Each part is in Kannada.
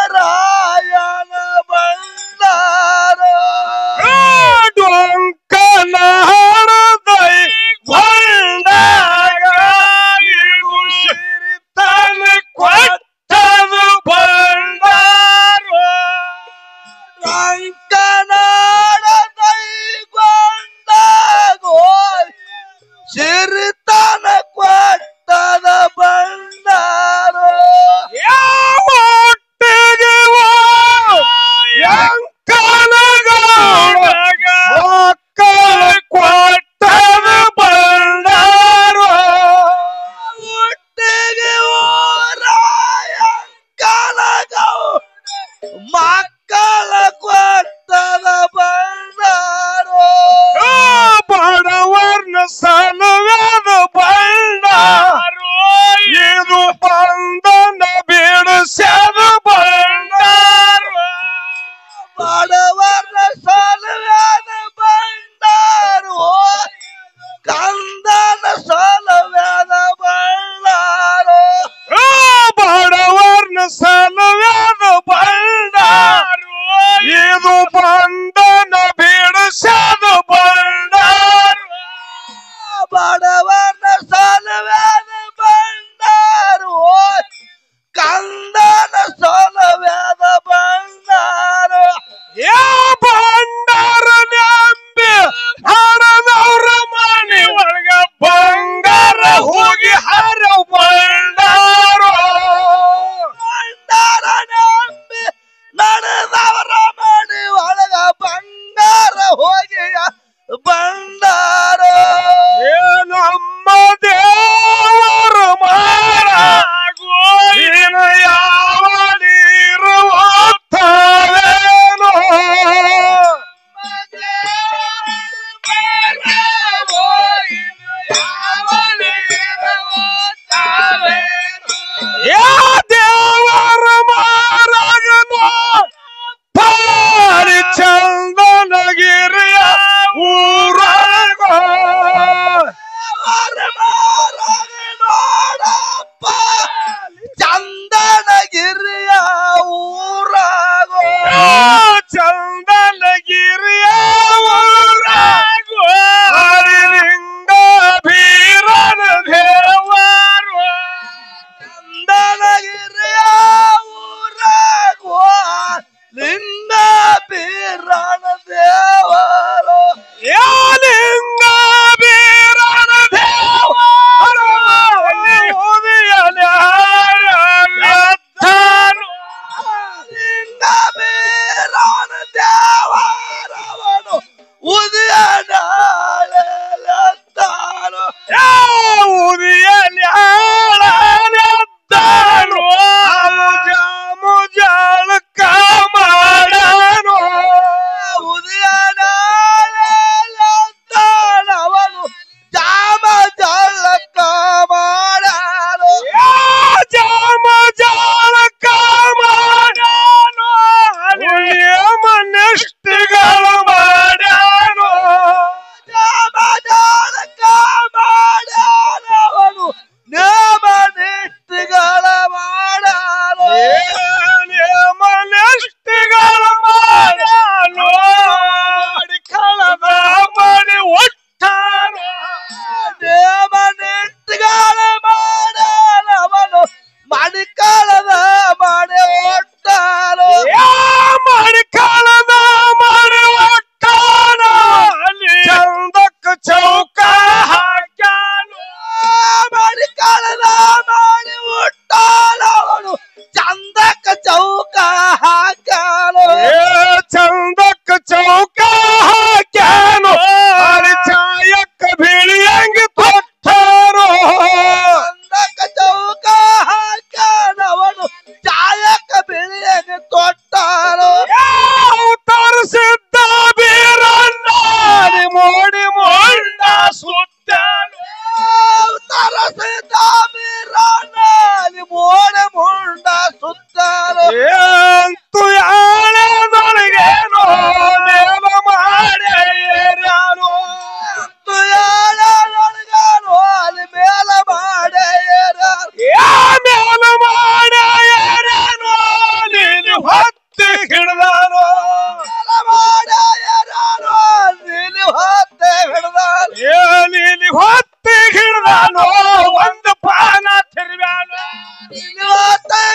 ಮಾಳಿಂಗರಾಯನ ಬಂದಾರ ಡೊಂಕನ ಹಣದೈ ಬಂದಾಗ ಇದು ಸಿರಿತನ ಕೊಟ್ಟದು ಬಂದಾರ ಅಂಕನಾಡ ಕೈಗೊಂಡಾಗೋ ಸಿರಿತನ ಕೊಟ್ಟದ ಬಂದಾರ ಯಾವ ಒಟ್ಟಿಗೆ ಅಂಕನಗೌಡಗ ಮಕ್ಕಳ ಕೊಟ್ಟದ ಬಂದಾರ ಒಟ್ಟಿಗೆ ರಾಯಂಕನಗೌ ಮಕ್ಕಳ ಕೊಟ್ಟದ ಬಂದಾರ ಬಡವರ್ನ ಸಲುವಾದ ಬಂದಾರ ಇದು ಬಂಧನ ಬಿಡಿಸ್ಯಾದ ಬಂದಾರ ಬಡವರ ಸಲುವಾದ ಬಂದಾರು ಕಂದನ ಸಲುವಾದ ಬಂದಾರು ಬಡವರ್ನ ಸಲುವಾದ ಬಂದಾರ ಇದು ಬಂಧನ ಬಿಡಿಸ್ಯಾದ ಬಂದಾರ ಬಡವರ ಸಲುವಾದ ಬಂದಾರು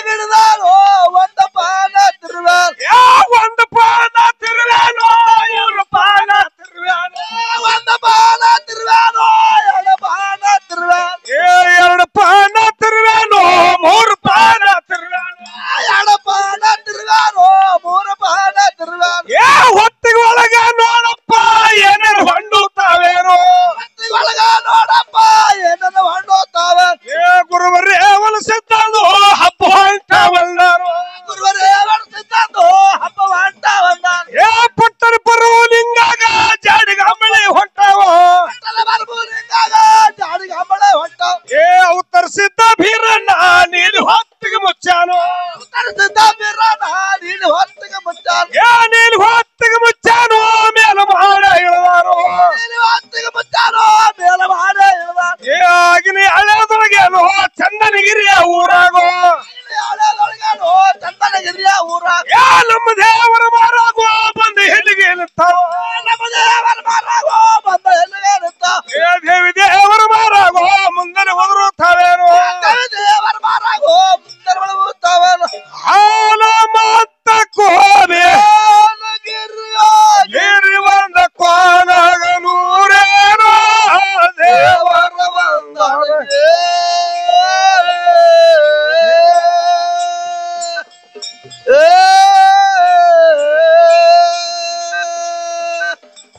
ಹಿಡಿದಾರು ಒಂದ ಪಾನ ತಿರುವ್ಯಾನ ಒಂದು ಪಾನ ತಿರುವೇನೋ ಇವ್ರು ಪಾನ ತಿರುವೇನೋ ಒಂದ ಪಾನ ತಿರುವ್ಯಾನು ಎರಡು ಪಾನ ತಿರುವ್ಯಾನ ಎರಡು ಪಾನ ತಿರುವೇನೋ ಮೂರು ಪಾನ ತಿರುವೇನೋ ಎರಡು ಪಾನ ತಿರುವ್ಯಾನು ಮೂರು ಪಾನ ತಿರುವ್ಯಾನ ಹೊತ್ತಿಗೆ ಒಳಗೆ ನೋಡಪ್ಪ ಏನೇನು ಹೊಂಡುತ್ತಾವೇನೋ ಒಳಗ ನೋಡಪ್ಪ ಏನನ್ನು ಹೊಂಡೋತಾವ ಗುರುವರೇ ಹೊಲಸಿದ್ದನು ಹಬ್ಬ ಹೊಂಟವಲ್ಲರು ಗುರುವರೇ ಹೊರಸಿದ್ದು ಹಬ್ಬ ಹೊಂಟಾವಂದ ಪುಟ್ಟನ ಪರ್ವಲಿಂಗಾಗ ಜಾಡಿಗೆ ಅಂಬಳಿ ಹೊಂಟಾವ ಬರ್ಬೂರಿಂಗಾಗ ಜಾಡಿಗೆ ಹಬ್ಬಳೆ ಹೊಂಟಾವ ಉತ್ತರಿಸಿದ್ದ ಭೀರಣ್ಣ ನೀನು ಹೊತ್ತಿಗೆ ಮುಚ್ಚಾನು ಉತ್ತರಿಸಿದ್ದ ಬಿರ್ರಾನ ನೀನು ಹೊತ್ತಿಗೆ ಮುಚ್ಚಾನ ನೀನು ಹೊತ್ತಿಗೆ ಮುಚ್ಚಾನು ಮೇಲೆ ಮಾಡ ಇಳಿದಾರು ನೀನು ಹೊತ್ತಿಗೆ ಮುಚ್ಚಾನು ಮೇಲೆ ಮಾಡೇ ಇಳ್ದ ಆಗಿನ ಹಳೆದೊಳಗೇನು ಚಂದನಗಿರಿಯ ಊರಾಗೋ ಹಳೆದೊಳಗೇನು ಚಂದನಗಿರಿಯ ಊರ ನಮ್ಮ ದೇವರ ಮಾರಾಗೋ ಬಂದು ಹೆಲ್ಲಿಗೆ ನಿಂತಾವ ನಮ್ಮ ದೇವರ ಮಾರಾಗೋ ಬಂದ ಎಲ್ಲಿಗೆ ನಿಂತ ದೇವಿ ದೇವರ ಮಾರಾಗೋ ಮುಂದನೆ ಒದರುತ್ತಾವೇನು ದೇವರ ಮಾರಾಗೋ ಮುಂದೆ ಉಳ್ತಾವೇನು ಹಾಲ ಮತ್ತ ಕೋಬೆ ಗಿರಿ ಬಂದ ಕೋನಾಗ ನೂರೇನೋ ದೇವರ ಬಂದವೇ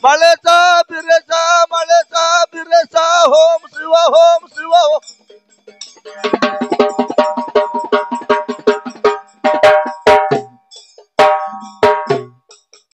ಮಳೆ ಬಿರಸ